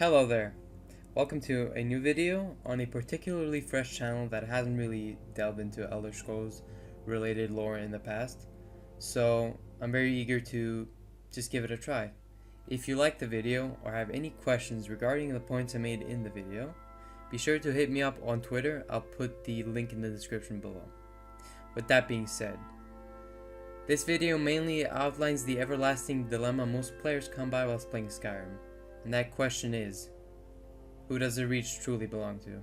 Hello there. Welcome to a new video on a particularly fresh channel that hasn't really delved into Elder Scrolls related lore in the past. So I'm very eager to just give it a try. If you like the video or have any questions regarding the points I made in the video, be sure to hit me up on Twitter. I'll put the link in the description below. With that being said, this video mainly outlines the everlasting dilemma most players come by whilst playing Skyrim. And that question is, who does the Reach truly belong to?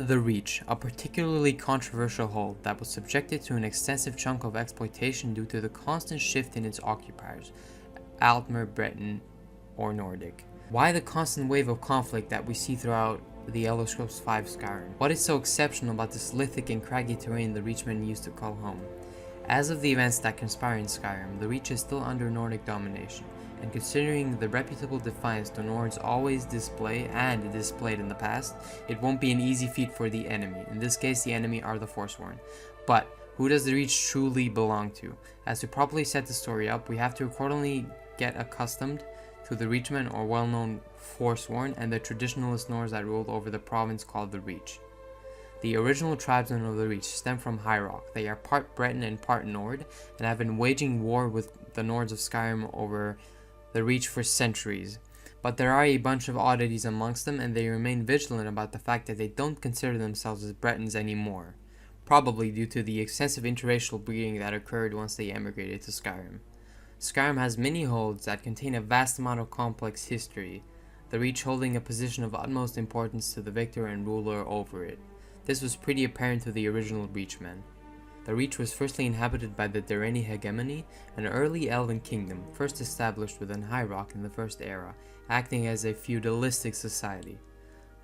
The Reach, a particularly controversial hold that was subjected to an extensive chunk of exploitation due to the constant shift in its occupiers, Altmer, Breton, or Nordic. Why the constant wave of conflict that we see throughout the Elder Scrolls V Skyrim? What is so exceptional about this lithic and craggy terrain the Reachmen used to call home? As of the events that conspire in Skyrim, the Reach is still under Nordic domination, and considering the reputable defiance the Nords always display and displayed in the past, it won't be an easy feat for the enemy. In this case, the enemy are the Forsworn. But who does the Reach truly belong to? As to properly set the story up, we have to accordingly get accustomed to the Reachmen, or well-known Forsworn, and the traditionalist Nords that ruled over the province called the Reach. The original tribesmen of the Reach stem from High Rock. They are part Breton and part Nord, and have been waging war with the Nords of Skyrim over the Reach for centuries. But there are a bunch of oddities amongst them, and they remain vigilant about the fact that they don't consider themselves as Bretons anymore, probably due to the extensive interracial breeding that occurred once they emigrated to Skyrim. Skyrim has many holds that contain a vast amount of complex history, the Reach holding a position of utmost importance to the victor and ruler over it. This was pretty apparent to the original Reachmen. The Reach was firstly inhabited by the Dereni hegemony, an early elven kingdom, first established within High Rock in the First Era, acting as a feudalistic society.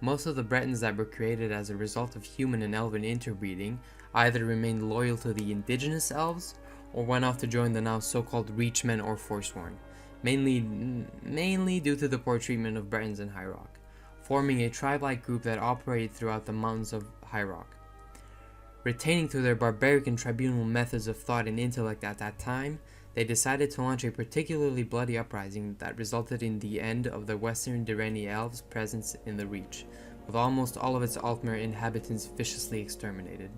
Most of the Bretons that were created as a result of human and elven interbreeding either remained loyal to the indigenous elves, or went off to join the now so-called Reachmen or Forsworn, mainly due to the poor treatment of Bretons in High Rock, forming a tribe-like group that operated throughout the mountains of High Rock. Retaining to their barbaric and tribunal methods of thought and intellect at that time, they decided to launch a particularly bloody uprising that resulted in the end of the Western Dereni elves' presence in the Reach, with almost all of its Altmer inhabitants viciously exterminated.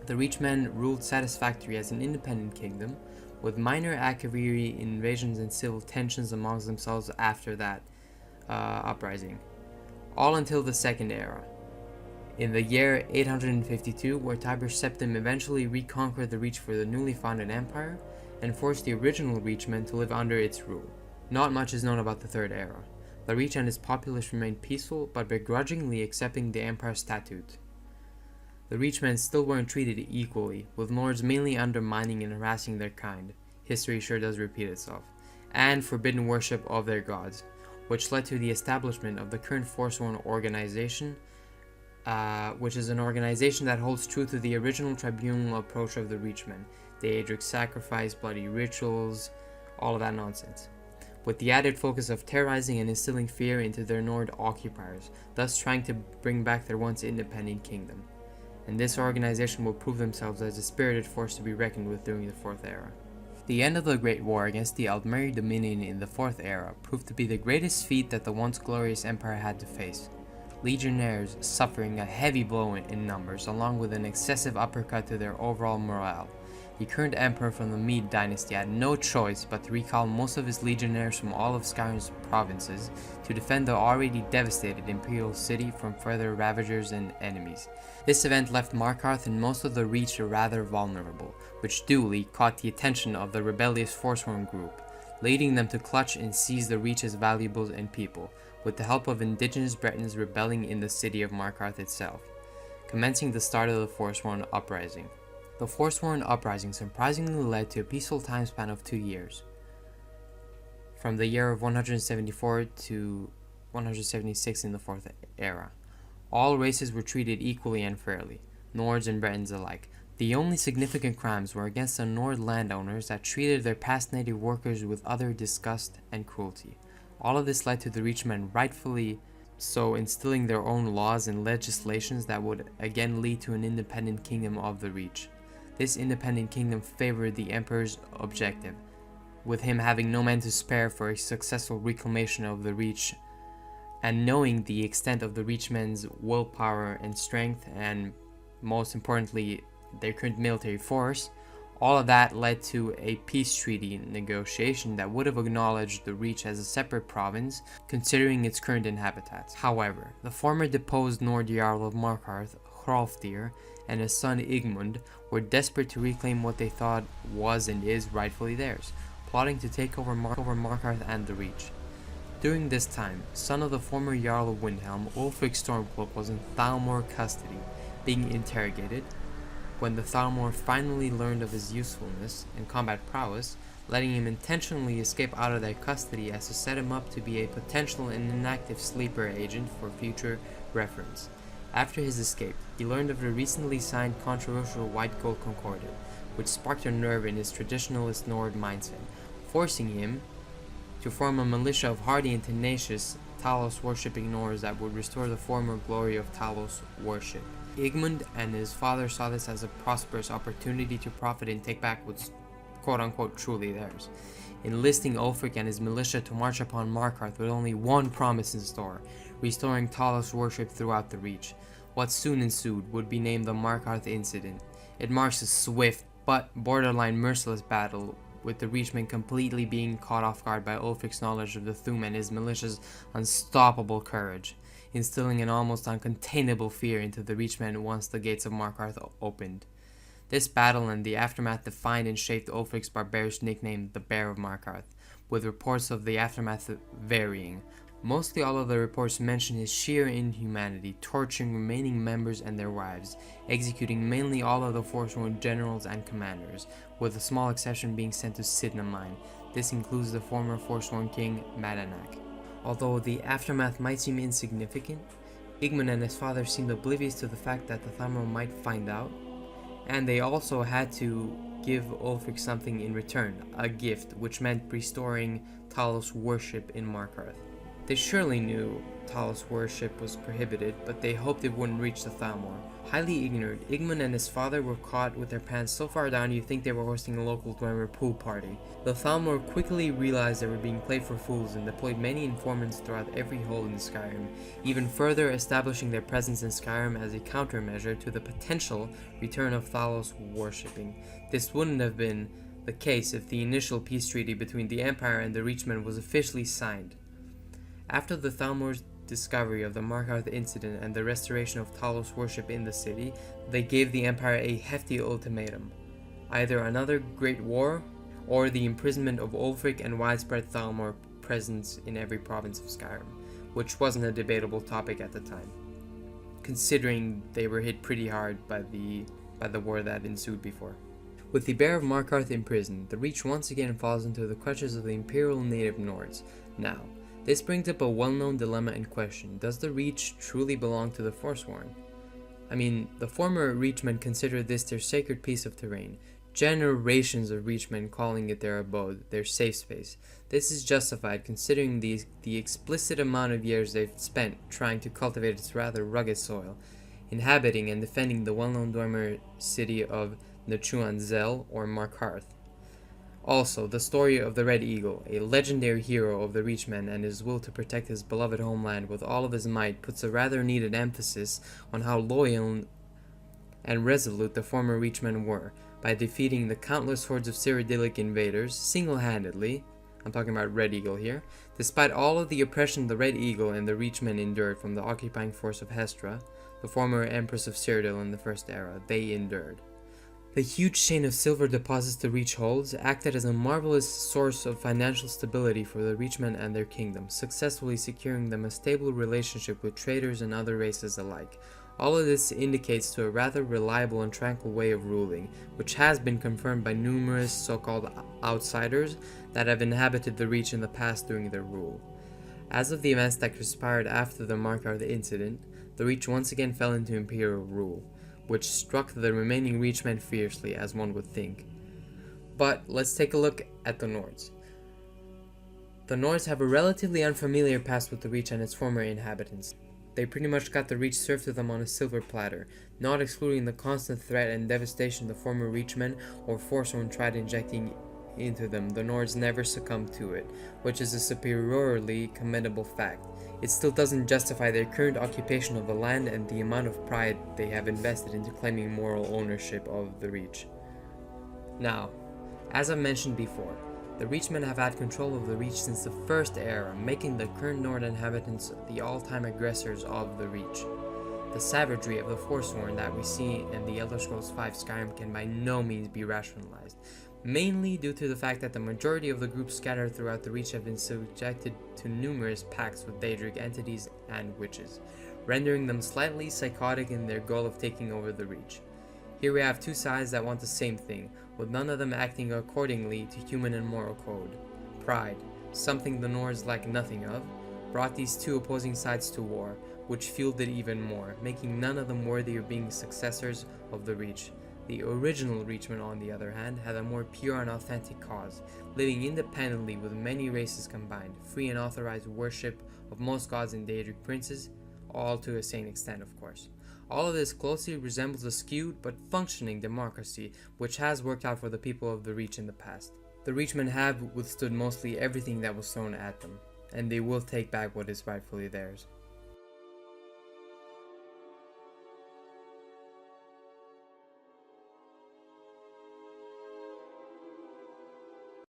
The Reachmen ruled satisfactorily as an independent kingdom, with minor Akaviri invasions and civil tensions amongst themselves after that uprising, all until the Second Era. In the year 852, where Tiber Septim eventually reconquered the Reach for the newly founded empire, and forced the original Reachmen to live under its rule. Not much is known about the Third Era. The Reach and its populace remained peaceful, but begrudgingly accepting the Empire's statute. The Reachmen still weren't treated equally, with Nords mainly undermining and harassing their kind, history sure does repeat itself, and forbidden worship of their gods, which led to the establishment of the current Forsworn organization, which is an organization that holds true to the original tribunal approach of the Reachmen, Daedric sacrifice, bloody rituals, all of that nonsense, with the added focus of terrorizing and instilling fear into their Nord occupiers, thus trying to bring back their once independent kingdom. And this organization will prove themselves as a spirited force to be reckoned with during the Fourth Era. The end of the Great War against the Aldmeri Dominion in the Fourth Era proved to be the greatest feat that the once glorious empire had to face. Legionnaires suffering a heavy blow in numbers, along with an excessive uppercut to their overall morale. The current emperor from the Mede dynasty had no choice but to recall most of his legionnaires from all of Skyrim's provinces to defend the already devastated imperial city from further ravagers and enemies. This event left Markarth and most of the Reach rather vulnerable, which duly caught the attention of the rebellious Forsworn group, leading them to clutch and seize the Reach's valuables and people, with the help of indigenous Bretons rebelling in the city of Markarth itself, commencing the start of the Forsworn uprising. The Forsworn uprising surprisingly led to a peaceful time span of 2 years, from the year of 174 to 176 in the Fourth Era. All races were treated equally and fairly, Nords and Bretons alike. The only significant crimes were against the Nord landowners that treated their past native workers with utter disgust and cruelty. All of this led to the Reachmen rightfully so instilling their own laws and legislations that would again lead to an independent kingdom of the Reach. This independent kingdom favored the Emperor's objective, with him having no men to spare for a successful reclamation of the Reach, and knowing the extent of the Reachmen's willpower and strength, and most importantly, their current military force, all of that led to a peace treaty negotiation that would have acknowledged the Reach as a separate province, considering its current inhabitants. However, the former deposed Nord Jarl of Markarth, Hrolfdir, and his son Igmund were desperate to reclaim what they thought was and is rightfully theirs, plotting to take over Markarth and the Reach. During this time, son of the former Jarl of Windhelm, Ulfric Stormcloak was in Thalmor custody, being interrogated. When the Thalmor finally learned of his usefulness and combat prowess, letting him intentionally escape out of their custody as to set him up to be a potential and inactive sleeper agent for future reference. After his escape, he learned of the recently signed controversial White Gold Concordat, which sparked a nerve in his traditionalist Nord mindset, forcing him to form a militia of hardy and tenacious Talos-worshipping Nords that would restore the former glory of Talos worship. Igmund and his father saw this as a prosperous opportunity to profit and take back what's quote-unquote truly theirs, enlisting Ulfric and his militia to march upon Markarth with only one promise in store: restoring Talos worship throughout the Reach. What soon ensued would be named the Markarth Incident. It marks a swift but borderline merciless battle, with the Reachmen completely being caught off guard by Ulfric's knowledge of the Thu'um and his militia's unstoppable courage, instilling an almost uncontainable fear into the Reachmen once the gates of Markarth opened. This battle and the aftermath defined and shaped Ulfric's barbarous nickname, the Bear of Markarth, with reports of the aftermath varying. Mostly all of the reports mention his sheer inhumanity, torturing remaining members and their wives, executing mainly all of the Forsworn generals and commanders, with a small exception being sent to Sidna Mine. This includes the former Forsworn king, Madanak. Although the aftermath might seem insignificant, Igmund and his father seemed oblivious to the fact that the Thalmor might find out, and they also had to give Ulfric something in return, a gift, which meant restoring Talos worship in Markarth. They surely knew Talos worship was prohibited, but they hoped it wouldn't reach the Thalmor. Highly ignorant, Igmund and his father were caught with their pants so far down you'd think they were hosting a local Dwemer pool party. The Thalmor quickly realized they were being played for fools and deployed many informants throughout every hole in Skyrim, even further establishing their presence in Skyrim as a countermeasure to the potential return of Talos worshipping. This wouldn't have been the case if the initial peace treaty between the Empire and the Reachmen was officially signed. After the Thalmor's discovery of the Markarth incident and the restoration of Talos worship in the city, they gave the Empire a hefty ultimatum: either another great war, or the imprisonment of Ulfric and widespread Thalmor presence in every province of Skyrim, which wasn't a debatable topic at the time, considering they were hit pretty hard by the war that ensued before. With the Bear of Markarth imprisoned, the Reach once again falls into the clutches of the Imperial native Nords. Now, this brings up a well-known dilemma in question: does the Reach truly belong to the Forsworn? I mean, the former Reachmen considered this their sacred piece of terrain, generations of Reachmen calling it their abode, their safe space. This is justified considering the explicit amount of years they've spent trying to cultivate its rather rugged soil, inhabiting and defending the well-known Dwemer city of Nachuan Zel or Markarth. Also, the story of the Red Eagle, a legendary hero of the Reachmen and his will to protect his beloved homeland with all of his might, puts a rather needed emphasis on how loyal and resolute the former Reachmen were, by defeating the countless hordes of Cyrodiilic invaders single-handedly. I'm talking about Red Eagle here. Despite all of the oppression the Red Eagle and the Reachmen endured from the occupying force of Hestra, the former Empress of Cyrodiil in the First Era, they endured. The huge chain of silver deposits the Reach holds acted as a marvelous source of financial stability for the Reachmen and their kingdom, successfully securing them a stable relationship with traders and other races alike. All of this indicates to a rather reliable and tranquil way of ruling, which has been confirmed by numerous so-called outsiders that have inhabited the Reach in the past during their rule. As of the events that conspired after the Markarth incident, the Reach once again fell into imperial rule, which struck the remaining Reachmen fiercely, as one would think. But let's take a look at the Nords. The Nords have a relatively unfamiliar past with the Reach and its former inhabitants. They pretty much got the Reach served to them on a silver platter, not excluding the constant threat and devastation the former Reachmen or Forsworn tried injecting into them, the Nords never succumbed to it, which is a superiorly commendable fact. It still doesn't justify their current occupation of the land and the amount of pride they have invested into claiming moral ownership of the Reach. Now, as I mentioned before, the Reachmen have had control of the Reach since the First Era, making the current Nord inhabitants the all-time aggressors of the Reach. The savagery of the Forsworn that we see in the Elder Scrolls V Skyrim can by no means be rationalized, mainly due to the fact that the majority of the groups scattered throughout the Reach have been subjected to numerous pacts with Daedric entities and witches, rendering them slightly psychotic in their goal of taking over the Reach. Here we have two sides that want the same thing, with none of them acting accordingly to human and moral code. Pride, something the Nords lack nothing of, brought these two opposing sides to war, which fueled it even more, making none of them worthy of being successors of the Reach. The original Reachmen, on the other hand, had a more pure and authentic cause, living independently with many races combined, free and authorized worship of most gods and Daedric princes, all to a sane extent, of course. All of this closely resembles a skewed but functioning democracy, which has worked out for the people of the Reach in the past. The Reachmen have withstood mostly everything that was thrown at them, and they will take back what is rightfully theirs.